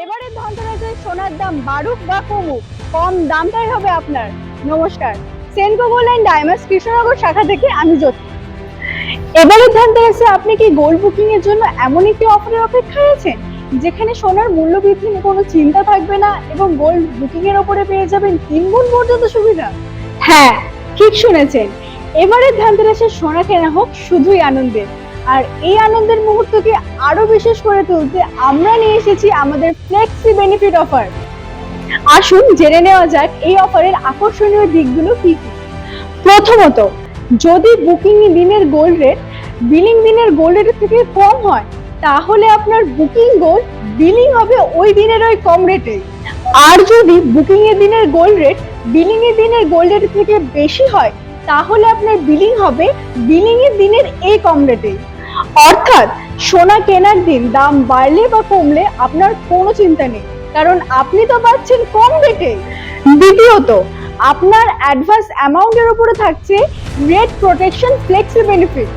এবারে ধনতেরাসে সোনার দাম বাড়ুক বা কমুক, কম দামটাই হবে আপনার। নমস্কার, Senco gold and diamonds Krishnanagar শাখা থেকে আমি জ্যোতি। এবারে ধনতেরাসে আপনি কি গোল্ড বুকিং এর জন্য এমন একটি অফারের অপেক্ষায় আছেন যেখানে সোনার মূল্য বৃদ্ধি নিয়ে কোনো চিন্তা থাকবে না এবং গোল্ড বুকিং এর উপরে পেয়ে যাবেন 3 গুণ পর্যন্ত সুবিধা? হ্যাঁ, ঠিক শুনেছেন। এবারে ধনতেরাসে সোনা কেনা হোক শুধুই আনন্দের, আর এই আনন্দের মুহূর্তকে আরো বিশেষ করে তুলতে আমরা নিয়ে এসেছি আমাদের ফ্লেক্সি বেনিফিট অফার। আসুন জেনে নেওয়া যাক এই অফারের আকর্ষণীয় দিকগুলো কি কি। প্রথমত, যদি বুকিং দিনের গোল্ড রেট বিলিং দিনের গোল্ড রেটের থেকে কম হয়, তাহলে আপনার বুকিং গোল্ড বিলিং হবে ওই দিনের ওই কম রেটে। আর যদি বুকিং এর দিনের গোল্ড রেট বিলিং এর দিনের গোল্ড রেট থেকে বেশি হয়, তাহলে আপনার বিলিং হবে বিলিং এর দিনের এই কম রেটে। অর্থাৎ সোনা কেনার দিন দাম বাড়লে বা কমলে আপনার কোনো চিন্তা নেই, কারণ আপনি তো পাচ্ছেন কম রেটে। দ্বিতীয়ত, আপনার অ্যাডভান্স অ্যামাউন্টের উপরে থাকছে রেট প্রোটেকশন ফ্লেক্সি বেনিফিট।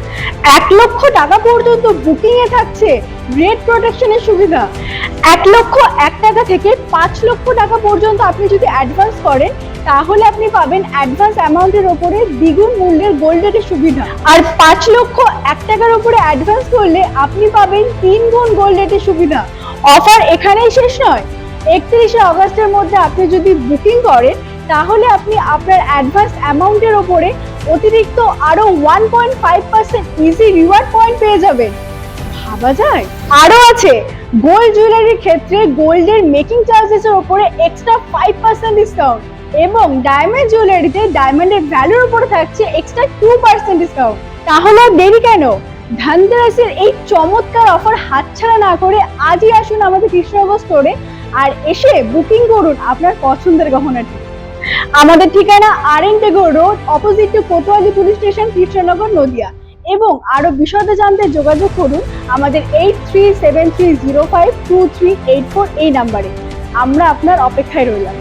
1 লক্ষ টাকা পর্যন্ত বুকিং এ থাকছে রেট প্রোটেকশনের সুবিধা। 1 লক্ষ 1 টাকা থেকে 5 লক্ষ টাকা পর্যন্ত আপনি যদি অ্যাডভান্স করেন, তাহলে আপনি পাবেন অ্যাডভান্স অ্যামাউন্টের উপরে দ্বিগুণ মূল্যের গোল্ড রেটের সুবিধা। আর 5 লক্ষ 1 টাকার উপরে অ্যাডভান্স করলে আপনি পাবেন 3 গুণ গোল্ড রেটের সুবিধা। অফার এখানেই শেষ নয়। 31শে অগস্টের মধ্যে আপনি যদি বুকিং করেন, তাহলে আপনি আপনার অ্যাডভান্স অ্যামাউন্টের উপরে অতিরিক্ত আরো 1.5% ইজি রিওয়ার্ড পয়েন্ট পেয়ে যাবেন। ভাবা যায়? আরো আছে, গোল্ড জুয়েলারির ক্ষেত্রে গোল্ডের মেকিং চার্জেসের উপরে এক্সট্রা 5% ডিসকাউন্ট, এবং ডায়মন্ড জুয়েলারিতে ডায়মন্ডের ভ্যালুর উপরে থাকছে এক্সট্রা 2% ডিসকাউন্ট। তাহলে আর দেরি কেন? ধনতেরাসের এই চমৎকার অফার হাতছাড়া না করে আজই আসুন আমাদের কৃষ্ণনগর স্টোরে আর এসে বুকিং করুন আপনার পছন্দের গহনাটি। আমাদের ঠিকানা RN Tagore road, opposite to Kotwali police station, Krishnanagar, Nadia. এবং আরো বিশদে জানতে যোগাযোগ করুন আমাদের 8373052384 এই নাম্বারে। আমরা আপনার অপেক্ষায় রইলাম।